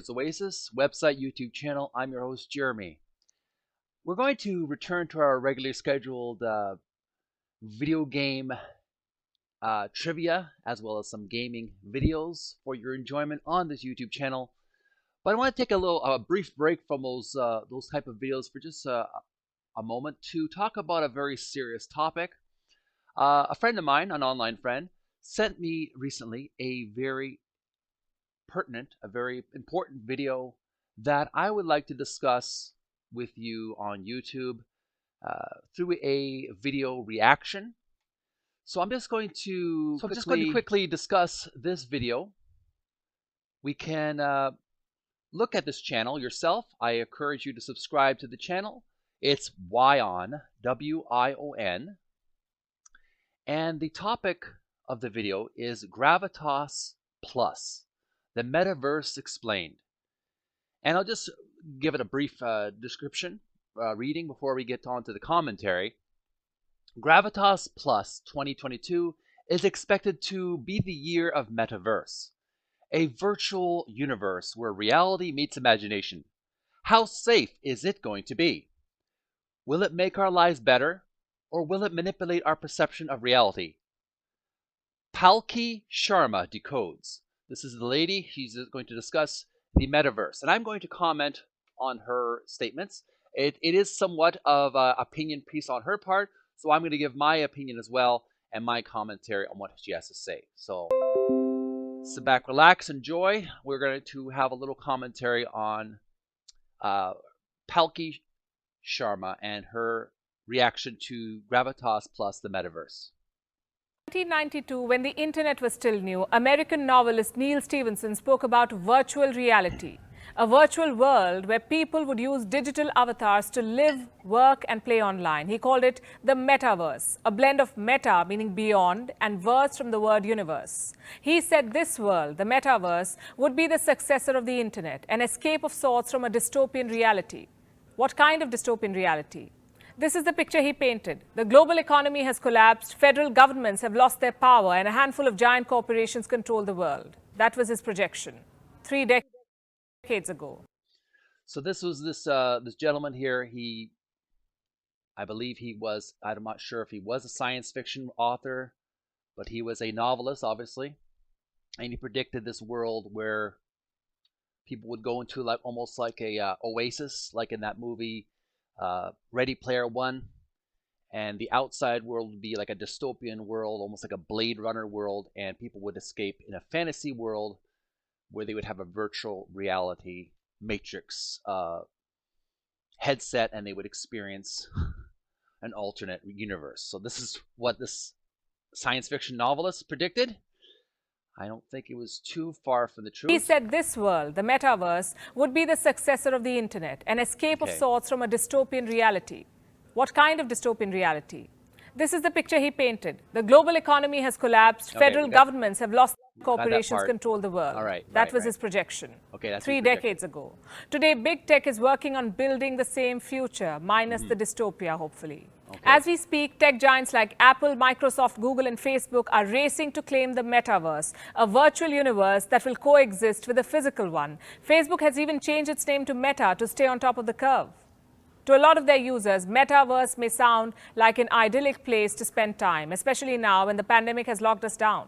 Nerd's Oasis website, YouTube channel. I'm your host, Jeremy. We're going to return to our regularly scheduled video game trivia, as well as some gaming videos for your enjoyment on this YouTube channel. But I want to take a brief break from those type of videos for just a moment to talk about a very serious topic. A friend of mine, an online friend, sent me recently a very pertinent, a very important video that I would like to discuss with you on YouTube through a video reaction. So I'm just going to quickly discuss this video. We can look at this channel yourself. I encourage you to subscribe to the channel. It's WION, W-I-O-N. And the topic of the video is Gravitas Plus, the Metaverse Explained. And I'll just give it a brief description, reading before we get on to the commentary. Gravitas Plus 2022 is expected to be the year of Metaverse, a virtual universe where reality meets imagination. How safe is it going to be? Will it make our lives better, or will it manipulate our perception of reality? Palki Sharma decodes. This is the lady. She's going to discuss the metaverse, and I'm going to comment on her statements. It is somewhat of an opinion piece on her part, so I'm going to give my opinion as well and my commentary on what she has to say. So sit back, relax, enjoy. We're going to have a little commentary on Palki Sharma and her reaction to Gravitas Plus, the metaverse. 1992, when the internet was still new, American novelist Neal Stephenson spoke about virtual reality, a virtual world where people would use digital avatars to live, work, and play online. He called it the Metaverse, a blend of meta, meaning beyond, and verse from the word universe. He said this world, the Metaverse, would be the successor of the internet, an escape of sorts from a dystopian reality. What kind of dystopian reality? This is the picture he painted. The global economy has collapsed, federal governments have lost their power, and a handful of giant corporations control the world. That was his projection 3 decades ago. So this was this gentleman here. I believe he was, I'm not sure if he was a science fiction author, but he was a novelist, obviously. And he predicted this world where people would go into almost like a oasis, like in that movie Ready Player One, and the outside world would be like a dystopian world, almost like a Blade Runner world, and people would escape in a fantasy world where they would have a virtual reality matrix headset, and they would experience an alternate universe. So this is what this science fiction novelist predicted. I don't think it was too far from the truth. He said this world, the metaverse, would be the successor of the internet, an escape of sorts from a dystopian reality. What kind of dystopian reality? This is the picture he painted. The global economy has collapsed, federal governments have lost, corporations control the world. That was his projection 3 decades ago. Today, big tech is working on building the same future, minus the dystopia, hopefully. As we speak, tech giants like Apple, Microsoft, Google, and Facebook are racing to claim the metaverse, a virtual universe that will coexist with a physical one. Facebook has even changed its name to Meta to stay on top of the curve. To a lot of their users, metaverse may sound like an idyllic place to spend time, especially now when the pandemic has locked us down.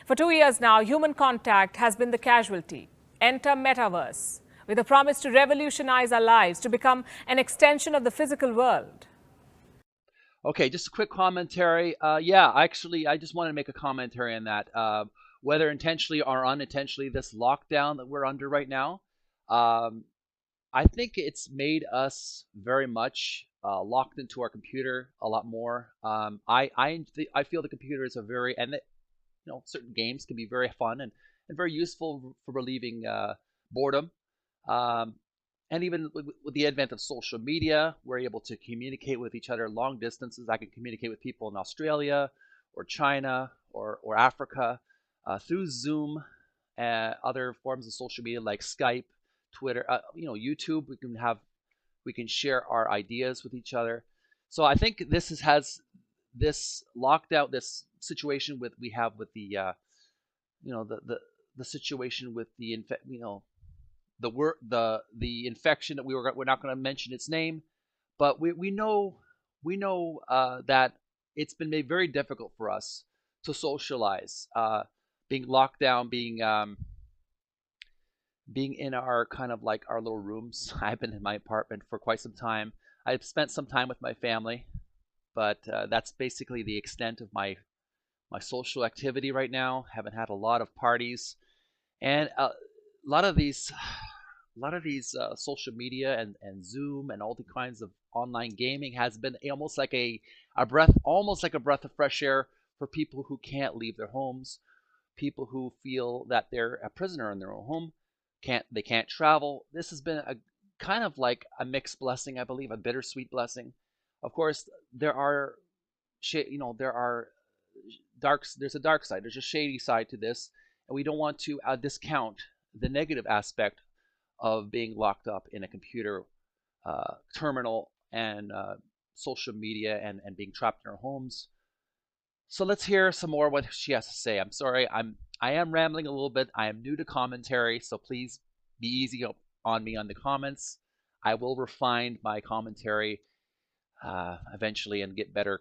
For 2 years now, human contact has been the casualty. Enter metaverse, with a promise to revolutionize our lives, to become an extension of the physical world. Okay, just a quick commentary. I just wanted to make a commentary on that. Whether intentionally or unintentionally, this lockdown that we're under right now, I think it's made us very much locked into our computer a lot more. I feel the computer is certain games can be very fun and very useful for relieving boredom. And even with the advent of social media, we're able to communicate with each other long distances. I can communicate with people in Australia or China or Africa through Zoom, other forms of social media like Skype, Twitter, YouTube. We can share our ideas with each other. So I think this has this lockdown, this situation we have with the situation with the the infection that we're not going to mention its name, but we know that it's been made very difficult for us to socialize, being locked down, being in our kind of like our little rooms. I've been in my apartment for quite some time. I've spent some time with my family, but that's basically the extent of my social activity right now. Haven't had a lot of parties, and a lot of these social media and Zoom and all the kinds of online gaming has been almost like a breath of fresh air for people who can't leave their homes, people who feel that they're a prisoner in their own home, they can't travel. This has been a kind of like a mixed blessing, I believe, a bittersweet blessing. Of course, there are there's a dark side, there's a shady side to this, and we don't want to discount the negative aspect of being locked up in a computer terminal and social media and being trapped in our homes. So let's hear some more what she has to say. I'm sorry, I am rambling a little bit. I am new to commentary, so please be easy on me on the comments. I will refine my commentary eventually and get better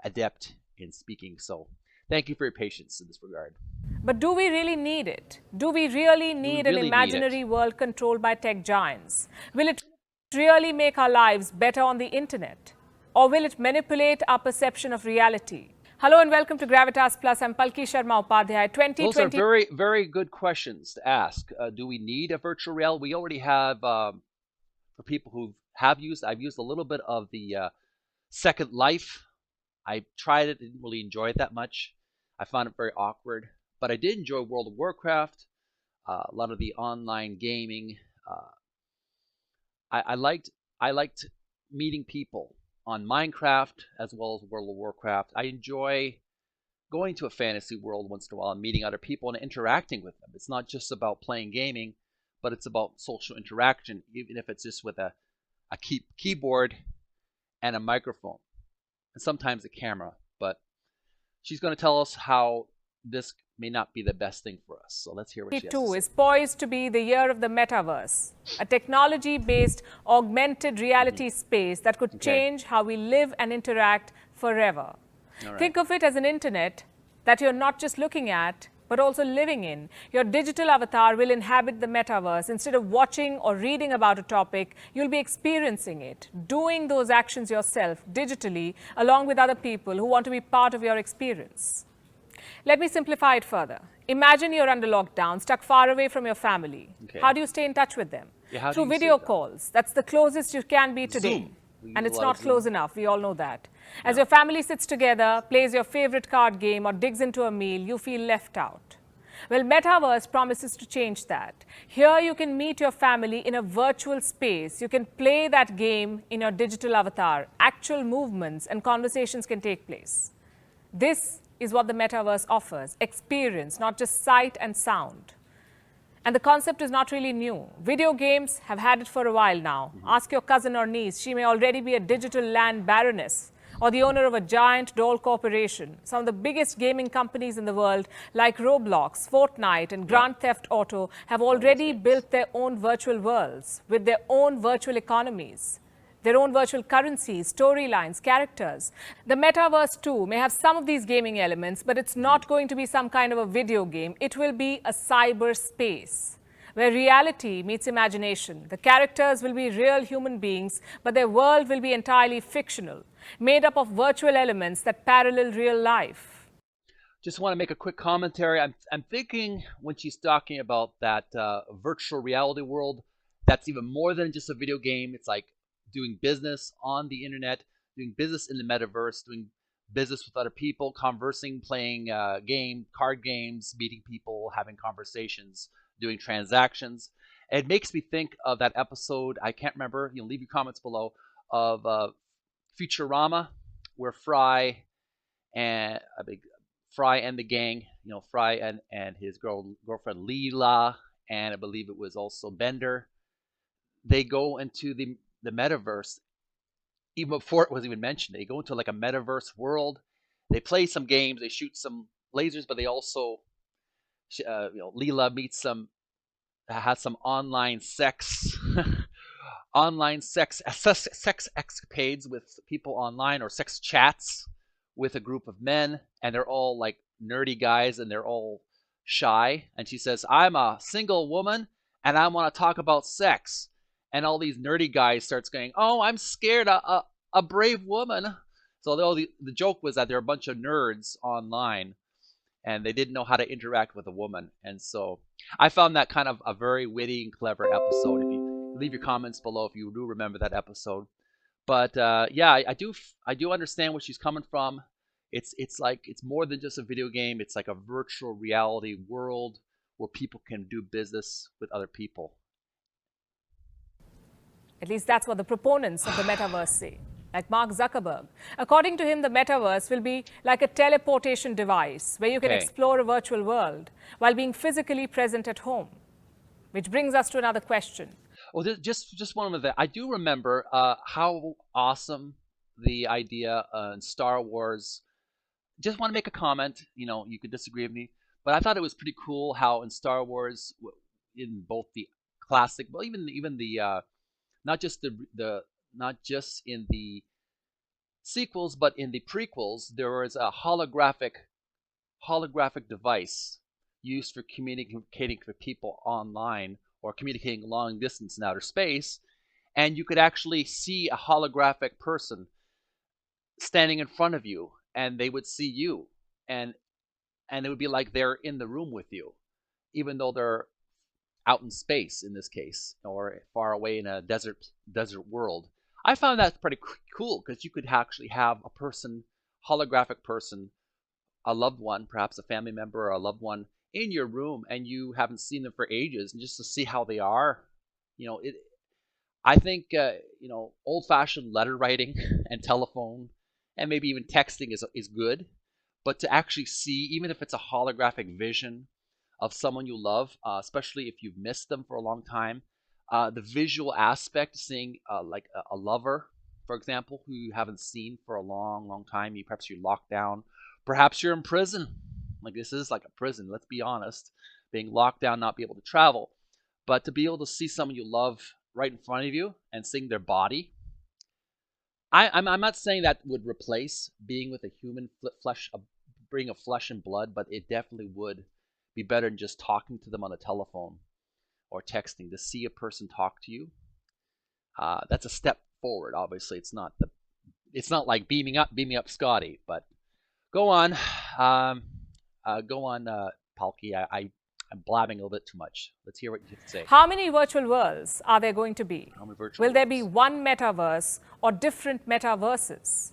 adept in speaking. So thank you for your patience in this regard. But do we really need it? Do we really need an imaginary world controlled by tech giants? Will it really make our lives better on the internet? Or will it manipulate our perception of reality? Hello and welcome to Gravitas Plus. I'm Palki Sharma Upadhyay. 2020. Those are very, very good questions to ask. Do we need a virtual reality? We already have, for people who I've used a little bit of the Second Life. I tried it, didn't really enjoy it that much. I found it very awkward, but I did enjoy World of Warcraft, a lot of the online gaming. I liked meeting people on Minecraft as well as World of Warcraft. I enjoy going to a fantasy world once in a while and meeting other people and interacting with them. It's not just about playing gaming, but it's about social interaction, even if it's just with a keyboard and a microphone, and sometimes a camera. But she's going to tell us how this may not be the best thing for us. So let's hear what she has to say. Is poised to be the year of the Metaverse, a technology-based augmented reality space that could change how we live and interact forever. Right. Think of it as an internet that you're not just looking at, but also living in. Your digital avatar will inhabit the metaverse. Instead of watching or reading about a topic, you'll be experiencing it, doing those actions yourself digitally, along with other people who want to be part of your experience. Let me simplify it further. Imagine you're under lockdown, stuck far away from your family. How do you stay in touch with them? Through video calls. That's the closest you can be today. And it's not close enough. We all know that. As your family sits together, plays your favorite card game, or digs into a meal, you feel left out. Well, Metaverse promises to change that. Here you can meet your family in a virtual space. You can play that game in your digital avatar. Actual movements and conversations can take place. This is what the Metaverse offers. Experience, not just sight and sound. And the concept is not really new. Video games have had it for a while now. Ask your cousin or niece. She may already be a digital land baroness or the owner of a giant doll corporation. Some of the biggest gaming companies in the world, like Roblox, Fortnite, and Grand Theft Auto, have already built their own virtual worlds with their own virtual economies, their own virtual currencies, storylines, characters. The Metaverse too may have some of these gaming elements, but it's not going to be some kind of a video game. It will be a cyber space where reality meets imagination. The characters will be real human beings, but their world will be entirely fictional, made up of virtual elements that parallel real life. Just want to make a quick commentary. I'm thinking when she's talking about that virtual reality world, that's even more than just a video game. It's like doing business on the internet, doing business in the metaverse, doing business with other people, conversing, playing card games, meeting people, having conversations, doing transactions. It makes me think of that episode, I can't remember, leave your comments below, of Futurama, where Fry and the gang, Fry and his girlfriend Leela, and I believe it was also Bender, they go into the metaverse. Even before it was even mentioned, they go into like a metaverse world. They play some games, they shoot some lasers, but they also, Leela meets some has some online sex, online sex escapades with people online, or sex chats with a group of men, and they're all like nerdy guys, and they're all shy. And she says, "I'm a single woman, and I want to talk about sex." And all these nerdy guys starts going, "Oh, I'm scared, a brave woman." So the joke was that there are a bunch of nerds online, and they didn't know how to interact with a woman. And so I found that kind of a very witty and clever episode. If you leave your comments below if you do remember that episode. But yeah, I do understand where she's coming from. It's like it's more than just a video game. It's like a virtual reality world where people can do business with other people. At least that's what the proponents of the metaverse say. Like Mark Zuckerberg. According to him, the metaverse will be like a teleportation device where you can explore a virtual world while being physically present at home. Which brings us to another question. Oh, just one of the. I do remember how awesome the idea in Star Wars. Just want to make a comment. You could disagree with me, but I thought it was pretty cool how in Star Wars, in both the classic, well, even the not just not just in the sequels, but in the prequels, there was a holographic device used for communicating with people online, or communicating long distance in outer space, and you could actually see a holographic person standing in front of you, and they would see you, and it would be like they're in the room with you, even though they're out in space in this case, or far away in a desert world. I found that pretty cool, because you could actually have a person, holographic person, a loved one, perhaps a family member or a loved one, in your room, and you haven't seen them for ages, and just to see how they are. I think old-fashioned letter writing and telephone, and maybe even texting is good, but to actually see, even if it's a holographic vision of someone you love, especially if you've missed them for a long time, the visual aspect, seeing like a lover, for example, who you haven't seen for a long time. Perhaps you're locked down, perhaps you're in prison. Like, this is like a prison, let's be honest, being locked down, not be able to travel. But to be able to see someone you love right in front of you and seeing their body, I'm not saying that would replace being with a human flesh, bring of flesh and blood, but it definitely would be better than just talking to them on a telephone or texting. To see a person talk to you, that's a step forward. Obviously, it's not like beaming up Scotty. But go on, Palki. I'm blabbing a little bit too much. Let's hear what you have to say. How many virtual worlds are there going to be? How many virtual Will there be one metaverse or different metaverses?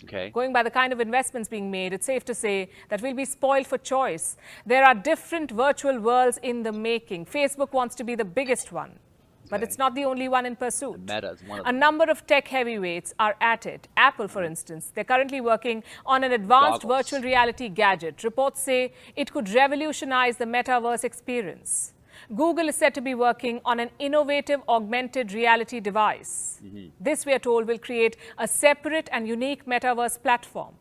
Okay. Going by the kind of investments being made, it's safe to say that we'll be spoiled for choice. There are different virtual worlds in the making. Facebook wants to be the biggest one, but it's not the only one in pursuit. Meta is one of them. A number of tech heavyweights are at it. Apple, for instance, they're currently working on an advanced virtual reality gadget. Reports say it could revolutionize the metaverse experience. Google is said to be working on an innovative augmented reality device. This, we are told, will create a separate and unique metaverse platform.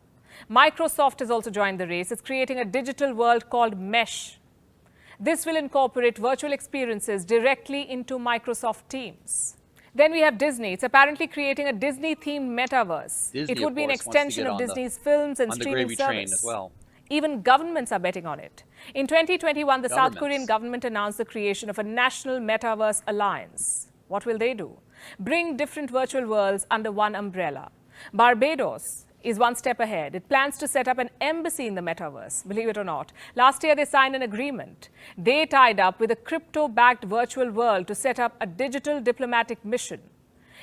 Microsoft has also joined the race. It's creating a digital world called Mesh. This will incorporate virtual experiences directly into Microsoft Teams. Then we have Disney. It's apparently creating a Disney-themed metaverse. It would be an extension of Disney's films and streaming service. As well. Even governments are betting on it. In 2021, the South Korean government announced the creation of a national metaverse alliance. What will they do? Bring different virtual worlds under one umbrella. Barbados is one step ahead. It plans to set up an embassy in the metaverse, believe it or not. Last year, they signed an agreement. They tied up with a crypto-backed virtual world to set up a digital diplomatic mission.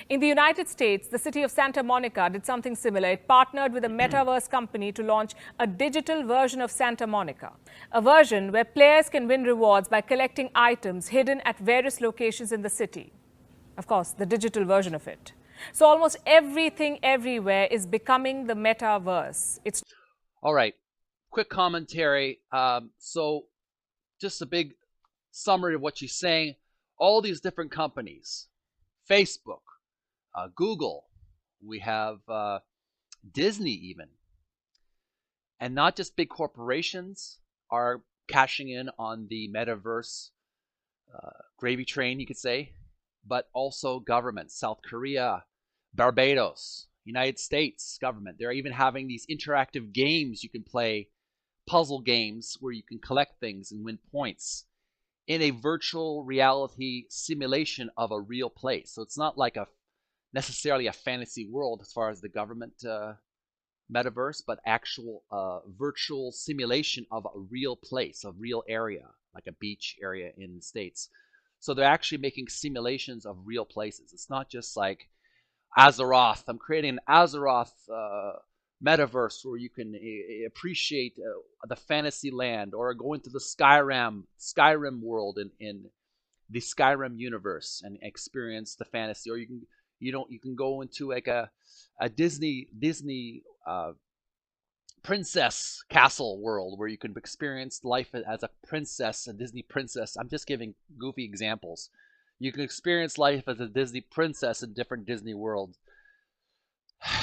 In the United States, the city of Santa Monica did something similar. It partnered with a metaverse company to launch a digital version of Santa Monica, a version where players can win rewards by collecting items hidden at various locations in the city. Of course, the digital version of it. So almost everything everywhere is becoming the metaverse. All right, quick commentary. So just a big summary of what she's saying. All these different companies, Facebook, Google, we have Disney even, and not just big corporations are cashing in on the metaverse gravy train, you could say, but also governments. South Korea, Barbados, United States government. They're even having these interactive games you can play, puzzle games where you can collect things and win points in a virtual reality simulation of a real place. So it's not like a necessarily a fantasy world as far as the government metaverse, but actual virtual simulation of a real place, a real area, like a beach area in the States. So they're actually making simulations of real places. It's not just like Azeroth. I'm creating an Azeroth metaverse where you can appreciate the fantasy land, or go into the Skyrim world in the Skyrim universe and experience the fantasy. Or you can go into like a Disney princess castle world where you can experience life as a princess, a Disney princess. I'm just giving goofy examples. You can experience life as a Disney princess in different Disney worlds.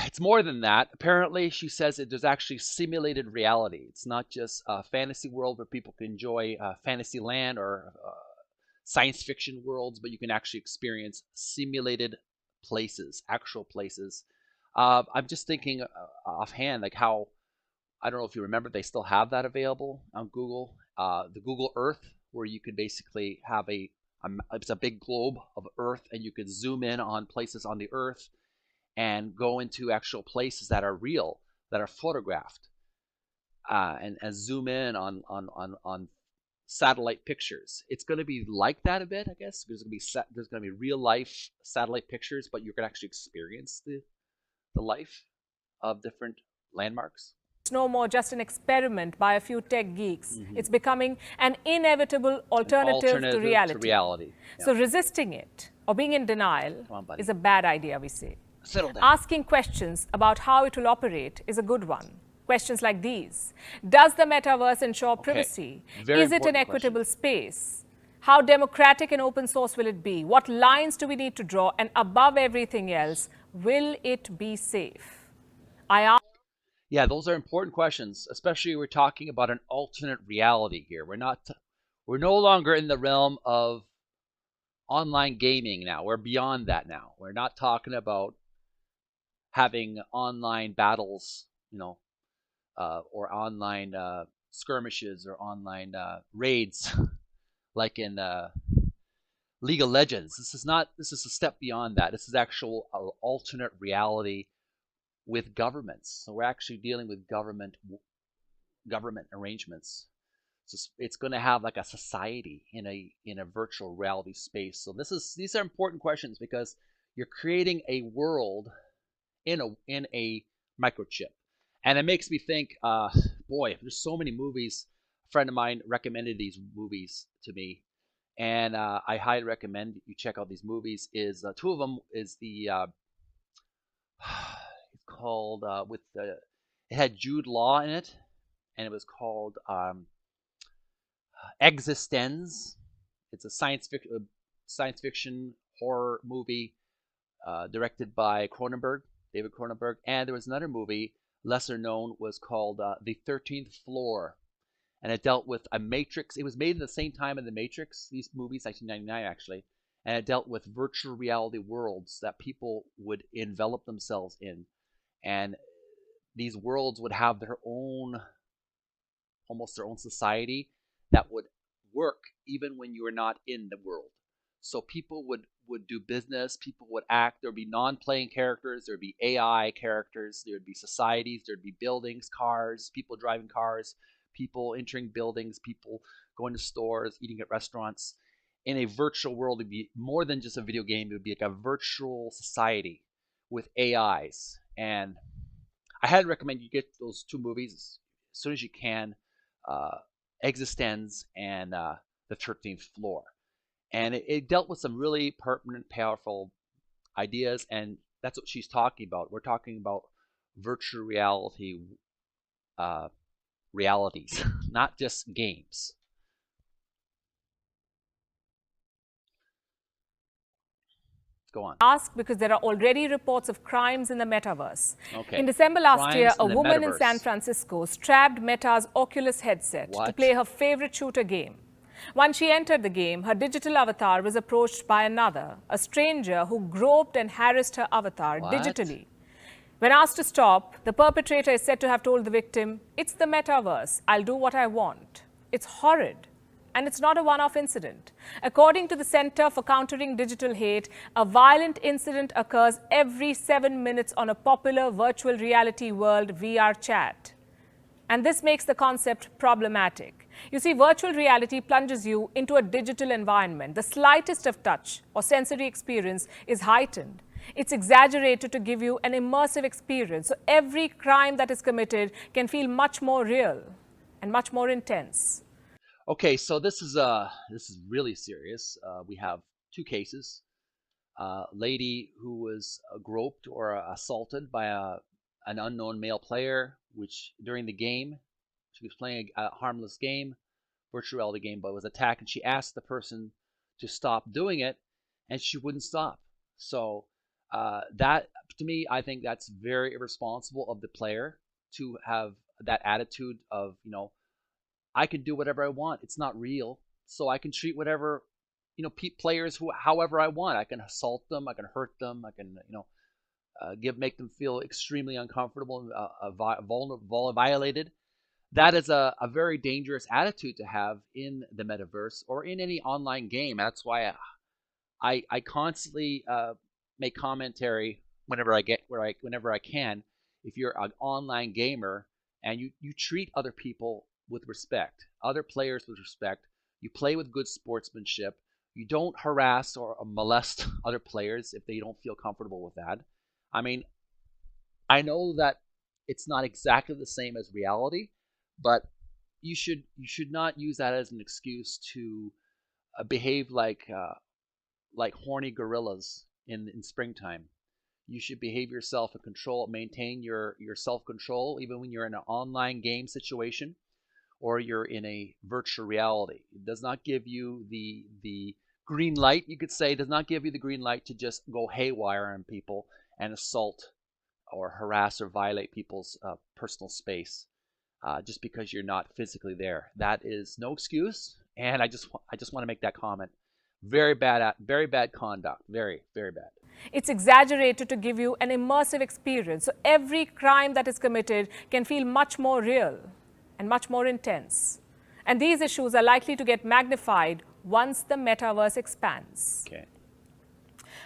It's more than that. Apparently, she says there's actually simulated reality. It's not just a fantasy world where people can enjoy fantasy land or science fiction worlds, but you can actually experience simulated places, actual places. I'm just thinking offhand, like how, I don't know if you remember, they still have that available on Google, the Google Earth, where you could basically have it's a big globe of Earth, and you could zoom in on places on the Earth and go into actual places that are real, that are photographed, and zoom in on satellite pictures. It's going to be like that a bit, I guess. There's going to be real life satellite pictures, but you can actually experience the life of different landmarks. It's no more just an experiment by a few tech geeks. It's becoming an inevitable alternative to reality. Yeah. So resisting it or being in denial is a bad idea, we say. Settle down. Asking questions about how it will operate is a good one. Questions like these: does the metaverse ensure privacy? Is it an equitable space? How democratic and open source will it be? What lines do we need to draw? And above everything else, will it be safe? Yeah, those are important questions, especially we're talking about an alternate reality here. We're no longer in the realm of online gaming now. We're beyond that now. We're not talking about having online battles, or online skirmishes or online raids like in League of Legends. This is a step beyond that. This is actual alternate reality with governments. So we're actually dealing with government arrangements. So it's going to have like a society in a virtual reality space. So these are important questions, because you're creating a world in a microchip. And it makes me think, boy, there's so many movies. A friend of mine recommended these movies to me, and I highly recommend you check out these movies. Is two of them is the it's called it had Jude Law in it, and it was called Existenz. It's a science fiction horror movie directed by David Cronenberg. And there was another movie, lesser known, was called The 13th Floor, and it dealt with a Matrix. It was made at the same time as the Matrix, these movies, 1999 actually, and it dealt with virtual reality worlds that people would envelop themselves in, and these worlds would have almost their own society that would work even when you were not in the world. So people would do business, people would act, there'd be non-playing characters, there'd be AI characters, there'd be societies, there'd be buildings, cars, people driving cars, people entering buildings, people going to stores, eating at restaurants. In a virtual world, it'd be more than just a video game. It would be like a virtual society with AIs. And I highly recommend you get those two movies as soon as you can, Existenz and The 13th Floor. And it dealt with some really pertinent, powerful ideas, and that's what she's talking about. We're talking about virtual reality realities, not just games. Go on. Ask because there are already reports of crimes in the metaverse. Okay. In December last year, a woman in San Francisco strapped Meta's Oculus headset to play her favorite shooter game. Once she entered the game, her digital avatar was approached by another, a stranger who groped and harassed her avatar digitally. When asked to stop, the perpetrator is said to have told the victim, "It's the metaverse. I'll do what I want." It's horrid. And it's not a one-off incident. According to the Center for Countering Digital Hate, a violent incident occurs every 7 minutes on a popular virtual reality world VR chat. And this makes the concept problematic. You see, virtual reality plunges you into a digital environment. The slightest of touch or sensory experience is heightened. It's exaggerated to give you an immersive experience. So every crime that is committed can feel much more real and much more intense. Okay, so this is really serious. We have two cases. A lady who was groped or assaulted by an unknown male player, which during the game, she was playing a harmless game, virtual reality game, but was attacked, and she asked the person to stop doing it, and she wouldn't stop. So that, to me, I think that's very irresponsible of the player to have that attitude of, I can do whatever I want. It's not real, so I can treat whatever, players however I want. I can assault them, I can hurt them, I can, make them feel extremely uncomfortable, vulnerable, violated. That is a very dangerous attitude to have in the metaverse or in any online game. That's why I constantly make commentary whenever I can. If you're an online gamer and you treat other people with respect, other players with respect, you play with good sportsmanship, you don't harass or molest other players if they don't feel comfortable with that. I mean, I know that it's not exactly the same as reality, but you should not use that as an excuse to behave like horny gorillas in springtime. You should behave yourself and maintain your self-control even when you're in an online game situation or you're in a virtual reality. It does not give you the green light, you could say, does not give you the green light to just go haywire on people and assault or harass or violate people's personal space just because you're not physically there. That is no excuse, and I just want to make that comment. Very bad conduct. Very, very bad. It's exaggerated to give you an immersive experience. So every crime that is committed can feel much more real and much more intense. And these issues are likely to get magnified once the metaverse expands. Okay.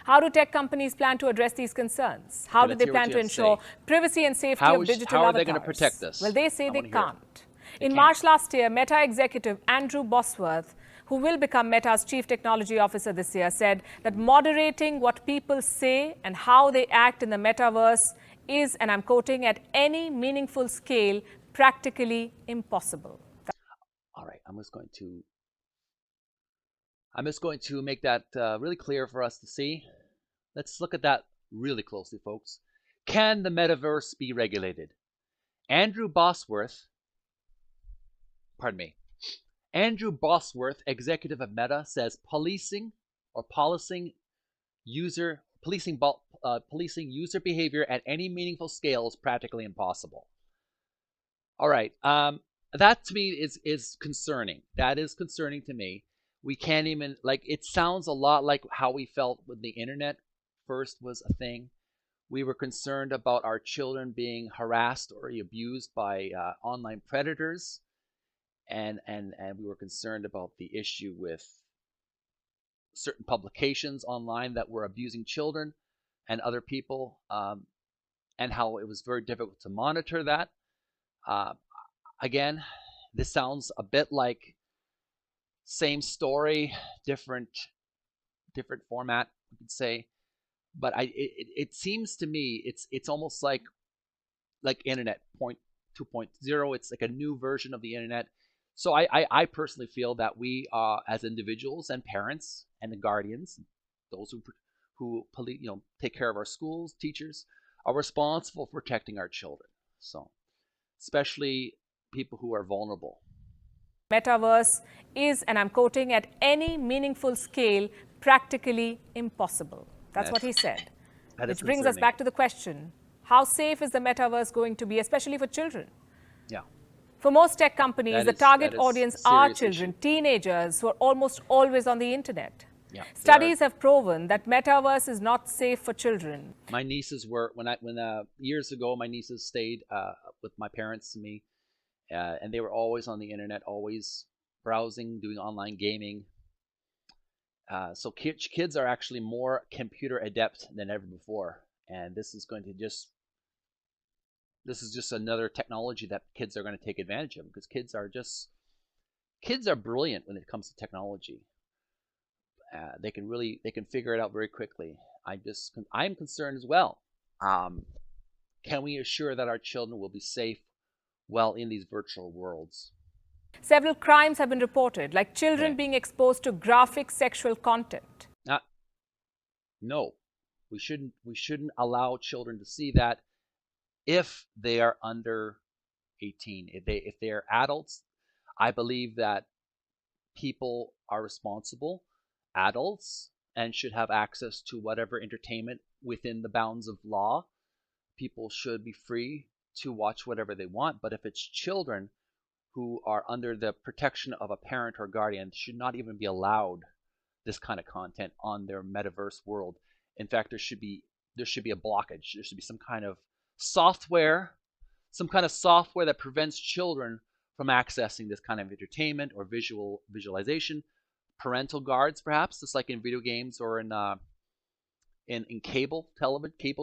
How do tech companies plan to address these concerns? How do they plan to ensure privacy and safety of digital avatars? How are they going to protect this? Well, they say they can't. In March last year, Meta executive Andrew Bosworth, who will become Meta's chief technology officer this year, said that moderating what people say and how they act in the metaverse is, and I'm quoting, at any meaningful scale, practically impossible. All right, I'm just going to make that really clear for us to see. Let's look at that really closely, folks. Can the metaverse be regulated? Andrew Bosworth, executive of Meta, says policing user behavior at any meaningful scale is practically impossible. All right, that to me is concerning. That is concerning to me. We can't even, it sounds a lot like how we felt when the internet first was a thing. We were concerned about our children being harassed or abused by online predators. And we were concerned about the issue with certain publications online that were abusing children and other people, and how it was very difficult to monitor that. Again, this sounds a bit like same story, different format, you could say. But it seems to me it's almost like internet 2.0. It's like a new version of the internet. So I personally feel that we as individuals and parents and the guardians, those who take care of our schools, teachers, are responsible for protecting our children. So especially people who are vulnerable. Metaverse is, and I'm quoting, at any meaningful scale, practically impossible. That's what he said. Which brings us back to the question, how safe is the metaverse going to be, especially for children? Yeah. For most tech companies, the target that is audience a are serious children, issue. teenagers who are almost always on the internet. Yeah, Studies have proven that metaverse is not safe for children. my nieces were when years ago my nieces stayed with my parents and me, and they were always on the internet, always browsing, doing online gaming. So kids are actually more computer adept than ever before, and this is just another technology that kids are going to take advantage of, because kids are brilliant when it comes to technology. They can figure it out very quickly. I'm concerned as well. Can we assure that our children will be safe while in these virtual worlds? Several crimes have been reported, like children Okay. being exposed to graphic sexual content. No, we shouldn't allow children to see that if they are under 18. If they are adults, I believe that people are responsible adults and should have access to whatever entertainment within the bounds of law. People should be free to watch whatever they want, but if it's children who are under the protection of a parent or guardian, should not even be allowed this kind of content on their metaverse world. In fact, there should be a blockage. There should be software some kind of software that prevents children from accessing this kind of entertainment or visualization. Parental guards, perhaps, just like in video games or in cable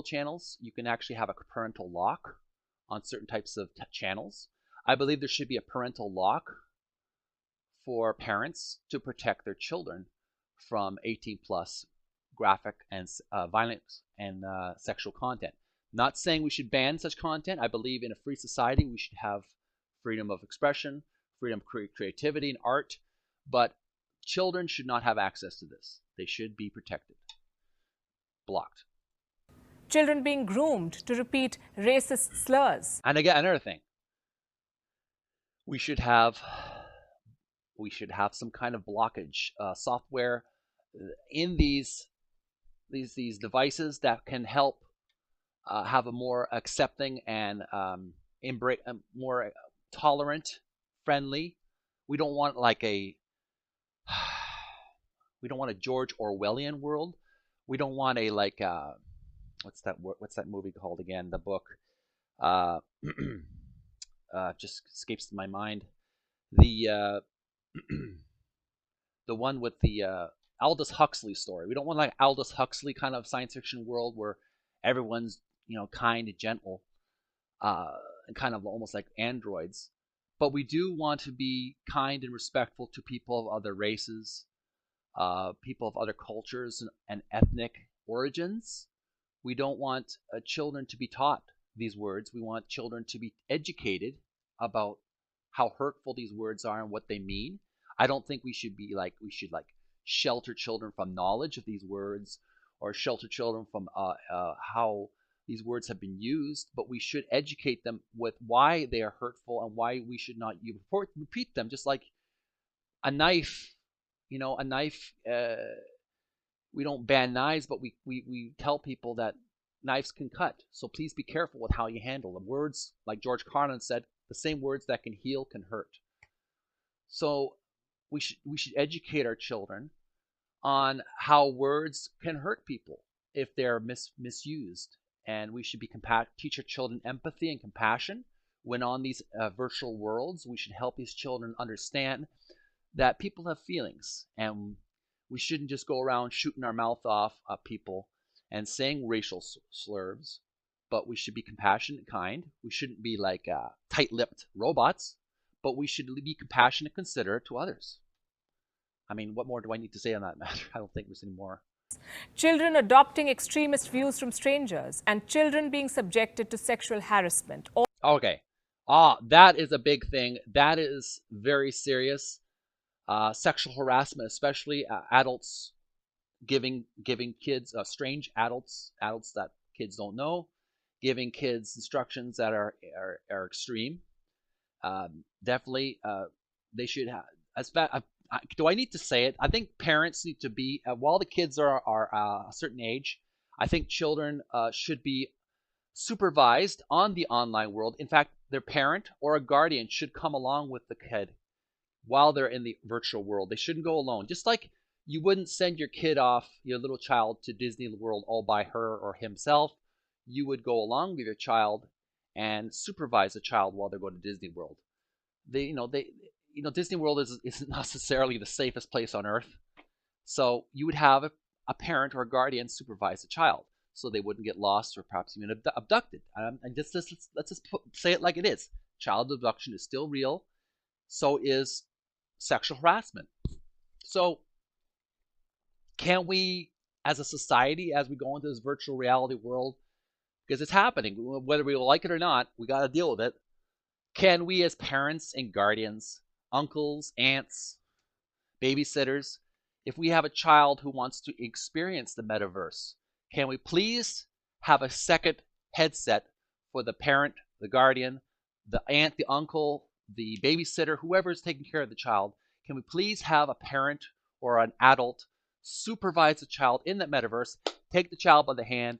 channels. You can actually have a parental lock on certain types of channels. I believe there should be a parental lock for parents to protect their children from 18 plus graphic and violent and sexual content. Not saying we should ban such content. I believe in a free society we should have freedom of expression, freedom of creativity and art, but children should not have access to this. They should be protected. Blocked. Children being groomed to repeat racist slurs. And again, another thing, we should have some kind of blockage software in these devices that can help have a more accepting and more tolerant, friendly. We don't want we don't want a George Orwellian world. We don't want a what's that movie called again? The book just escapes my mind. The the one with the Aldous Huxley story. We don't want like Aldous Huxley kind of science fiction world where everyone's kind and gentle, and kind of almost like androids. But we do want to be kind and respectful to people of other races, people of other cultures and ethnic origins. We don't want children to be taught these words. We want children to be educated about how hurtful these words are and what they mean. I don't think we should shelter children from knowledge of these words, or shelter children from how these words have been used, but we should educate them with why they are hurtful and why we should not repeat them. Just like a knife, a knife. We don't ban knives, but we tell people that knives can cut. So please be careful with how you handle them. Words, like George Carlin said, the same words that can heal can hurt. So we should educate our children on how words can hurt people if they're misused, and we should teach our children empathy and compassion when on these virtual worlds. We should help these children understand that people have feelings, and we shouldn't just go around shooting our mouth off at people and saying racial slurs, but we should be compassionate and kind. We shouldn't be like tight-lipped robots, but we should be compassionate and considerate to others. I mean, what more do I need to say on that matter? I don't think there's any more. Children adopting extremist views from strangers, and children being subjected to sexual harassment. Okay. That is a big thing. That is very serious. Sexual harassment, especially adults giving kids, strange adults that kids don't know, giving kids instructions that are extreme. Definitely, they should have. Do I need to say it? I think parents need to be, while the kids are a certain age, I think children should be supervised on the online world. In fact, their parent or a guardian should come along with the kid while they're in the virtual world. They shouldn't go alone. Just like you wouldn't send your kid off, your little child, to Disney World all by her or himself. You would go along with your child and supervise the child while they're going to Disney World. Disney World isn't necessarily the safest place on earth. So you would have a parent or a guardian supervise the child so they wouldn't get lost or perhaps even abducted. And let's just say it like it is. Child abduction is still real. So is sexual harassment. So can we, as a society, as we go into this virtual reality world, because it's happening, whether we like it or not, we got to deal with it. Can we, as parents and guardians, uncles, aunts, babysitters, if we have a child who wants to experience the metaverse, can we please have a second headset for the parent, the guardian, the aunt, the uncle, the babysitter, whoever is taking care of the child? Can we please have a parent or an adult supervise the child in that metaverse, take the child by the hand,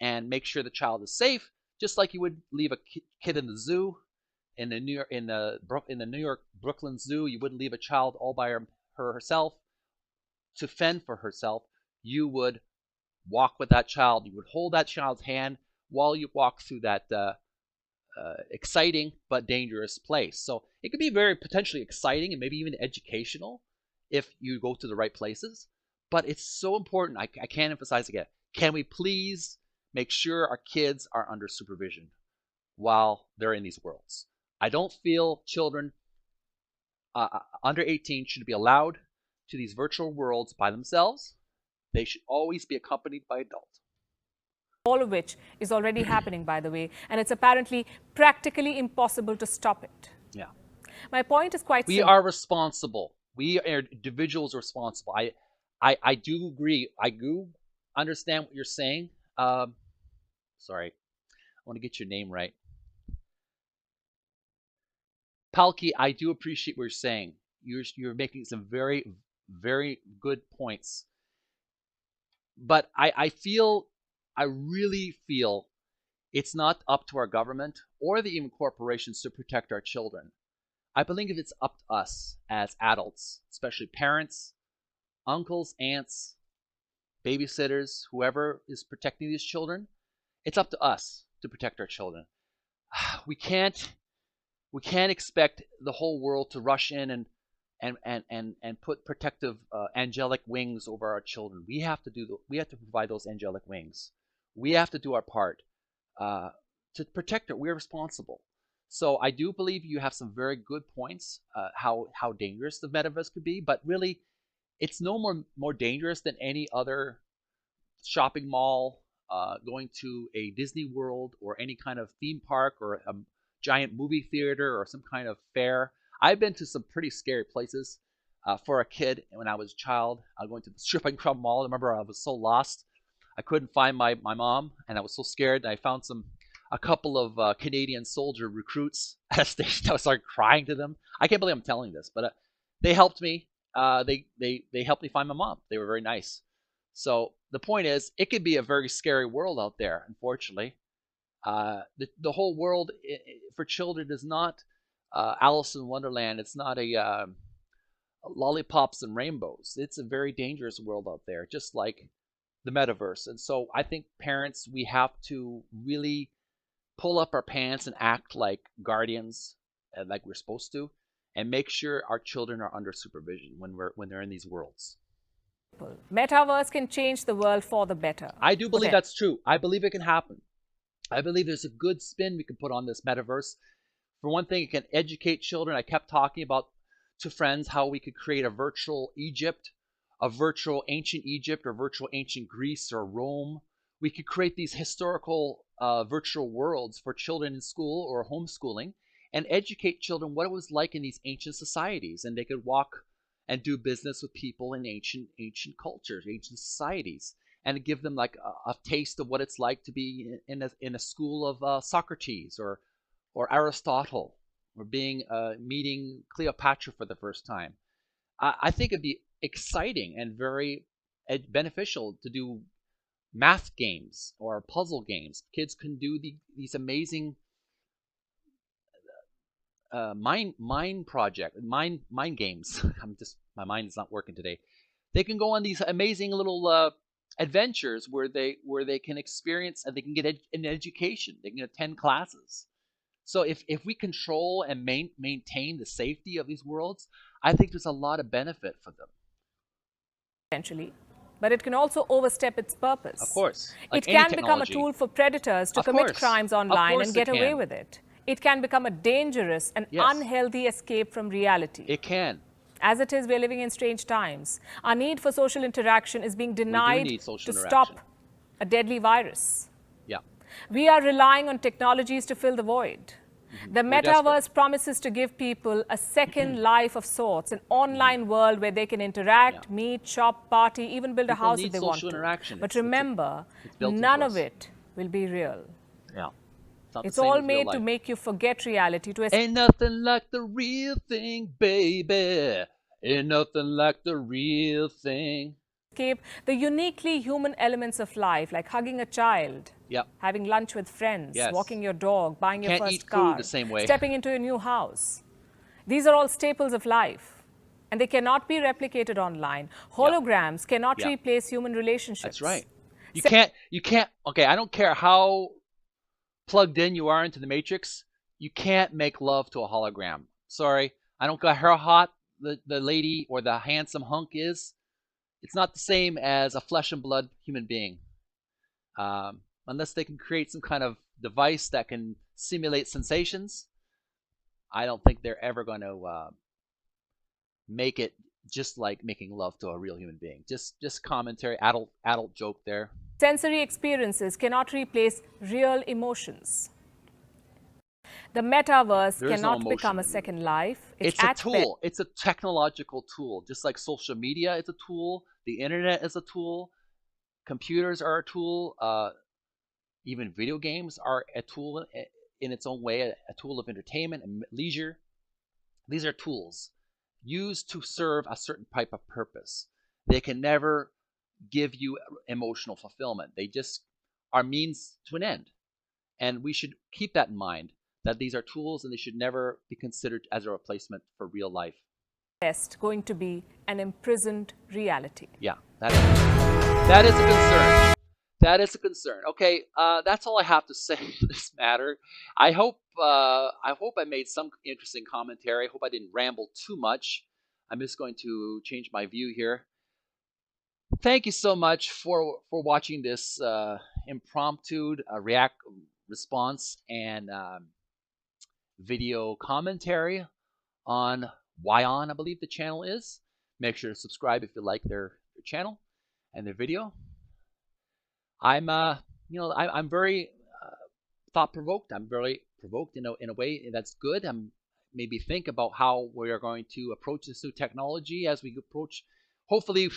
and make sure the child is safe, just like you would leave a kid in the zoo, in the New York Brooklyn Zoo. You wouldn't leave a child all by herself to fend for herself. You would walk with that child. You would hold that child's hand while you walk through that exciting but dangerous place. So it could be very potentially exciting and maybe even educational if you go to the right places. But it's so important. I can't emphasize again. Can we please make sure our kids are under supervision while they're in these worlds? I don't feel children under 18 should be allowed to these virtual worlds by themselves. They should always be accompanied by adults. All of which is already happening, by the way, and it's apparently practically impossible to stop it. Yeah. My point is quite simple. We are responsible. We are individuals responsible. I do agree. I do understand what you're saying. Sorry. I want to get your name right. Palki, I do appreciate what you're saying. You're making some very, very good points. But I really feel it's not up to our government or the even corporations to protect our children. I believe it's up to us as adults, especially parents, uncles, aunts, babysitters, whoever is protecting these children. It's up to us to protect our children. We can't expect the whole world to rush in and put protective angelic wings over our children. We have to provide those angelic wings. We have to do our part to protect it. We're responsible. So I do believe you have some very good points how dangerous the metaverse could be, but really it's no more dangerous than any other shopping mall, going to a Disney World or any kind of theme park or a giant movie theater or some kind of fair. I've been to some pretty scary places for a kid when I was a child. I was going to the Stripping Club Mall. I remember I was so lost. I couldn't find my mom, and I was so scared. And I found a couple of Canadian soldier recruits at a station. I started crying to them. I can't believe I'm telling this, but they helped me. They helped me find my mom. They were very nice. So the point is, it could be a very scary world out there, unfortunately. The whole world for children is not Alice in Wonderland. It's not a lollipops and rainbows. It's a very dangerous world out there, just like the metaverse. And so I think parents, we have to really pull up our pants and act like guardians, like we're supposed to, and make sure our children are under supervision when they're in these worlds. Metaverse can change the world for the better. I do believe that's true. I believe it can happen. I believe there's a good spin we can put on this metaverse. For one thing, it can educate children. I kept talking about to friends how we could create a virtual Egypt, a virtual ancient Egypt, or virtual ancient Greece or Rome. We could create these historical virtual worlds for children in school or homeschooling and educate children what it was like in these ancient societies. And they could walk and do business with people in ancient cultures, ancient societies, and give them like a taste of what it's like to be in a school of Socrates or Aristotle, or meeting Cleopatra for the first time. I think it'd be exciting and very beneficial to do math games or puzzle games. Kids can do these amazing mind games. My mind is not working today. They can go on these amazing little adventures where they can experience and they can get an education. They can attend classes. So if we control and maintain the safety of these worlds, I think there's a lot of benefit for them. Potentially. But it can also overstep its purpose. Of course. It can become a tool for predators to commit crimes online and get away with it. It can become a dangerous and unhealthy escape from reality. It can. As it is, we're living in strange times. Our need for social interaction is being denied to stop a deadly virus. Yeah. We are relying on technologies to fill the void. The Metaverse promises to give people a second life of sorts, an online world where they can interact, meet, shop, party, even build a house if they want to. But remember, none of it will be real. Yeah. It's all made to make you forget reality. Ain't nothing like the real thing, baby. Ain't nothing like the real thing. Escape the uniquely human elements of life, like hugging a child, having lunch with friends, walking your dog, buying your first car, stepping into a new house. These are all staples of life, and they cannot be replicated online. Holograms cannot replace human relationships. That's right. You can't, okay, I don't care how plugged in you are into the matrix, you can't make love to a hologram. Sorry, I don't care how hot the lady or the handsome hunk is. It's not the same as a flesh and blood human being. Unless they can create some kind of device that can simulate sensations, I don't think they're ever going to make it just like making love to a real human being. Just commentary, adult joke there. Sensory experiences cannot replace real emotions. The metaverse cannot become a second life. It's a tool. It's a technological tool. Just like social media is a tool, the internet is a tool, computers are a tool, even video games are a tool in its own way, a tool of entertainment and leisure. These are tools used to serve a certain type of purpose. They can never give you emotional fulfillment. They just are means to an end. And we should keep that in mind, that these are tools and they should never be considered as a replacement for real life. Going to be an imprisoned reality. Yeah, that is a concern. That is a concern. Okay, that's all I have to say in this matter. I hope I made some interesting commentary. I hope I didn't ramble too much. I'm just going to change my view here. Thank you so much for watching this impromptu response and video commentary on WION, I believe the channel is. Make sure to subscribe if you like their channel and their video. I'm very thought-provoked. I'm very provoked in a way that's good. I'm maybe think about how we are going to approach this new technology as we approach. Hopefully,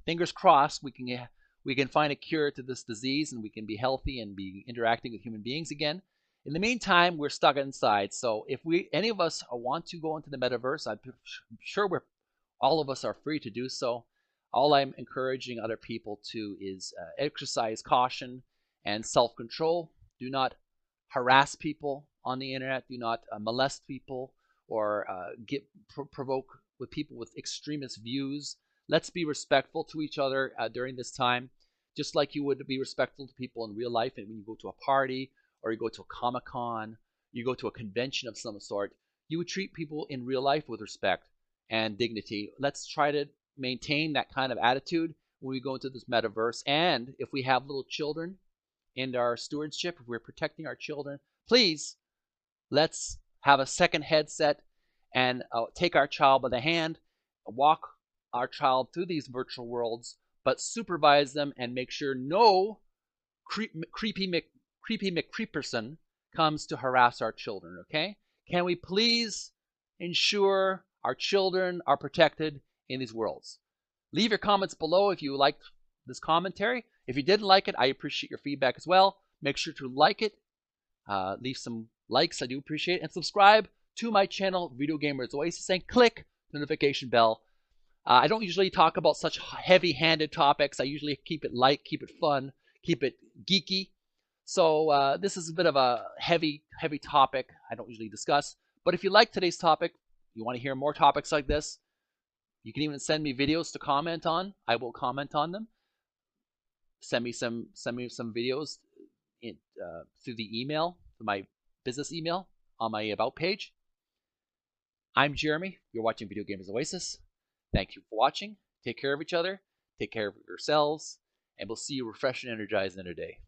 fingers crossed, we can find a cure to this disease and we can be healthy and be interacting with human beings again. In the meantime, we're stuck inside. So if any of us want to go into the metaverse, I'm sure all of us are free to do so. All I'm encouraging other people to is exercise caution and self-control. Do not harass people on the internet. Do not molest people or provoke with people with extremist views. Let's be respectful to each other during this time, just like you would be respectful to people in real life. And when you go to a party or you go to a Comic-Con, you go to a convention of some sort, you would treat people in real life with respect and dignity. Let's try to maintain that kind of attitude when we go into this metaverse. And if we have little children in our stewardship, if we're protecting our children, please, let's have a second headset and take our child by the hand, walk our child through these virtual worlds, but supervise them and make sure no creepy McCreeperson comes to harass our children, okay? Can we please ensure our children are protected in these worlds? Leave your comments below if you liked this commentary. If you didn't like it, I appreciate your feedback as well. Make sure to like it. Leave some likes, I do appreciate it. And subscribe to my channel, Video Gamers Oasis, and click the notification bell. I don't usually talk about such heavy-handed topics. I usually keep it light, keep it fun, keep it geeky. So this is a bit of a heavy topic I don't usually discuss. But if you like today's topic, you want to hear more topics like this, you can even send me videos to comment on. I will comment on them. Send me some videos through the email, my business email on my About page. I'm Jeremy. You're watching Video Gamers Oasis. Thank you for watching. Take care of each other. Take care of yourselves. And we'll see you refreshed and energized in a day.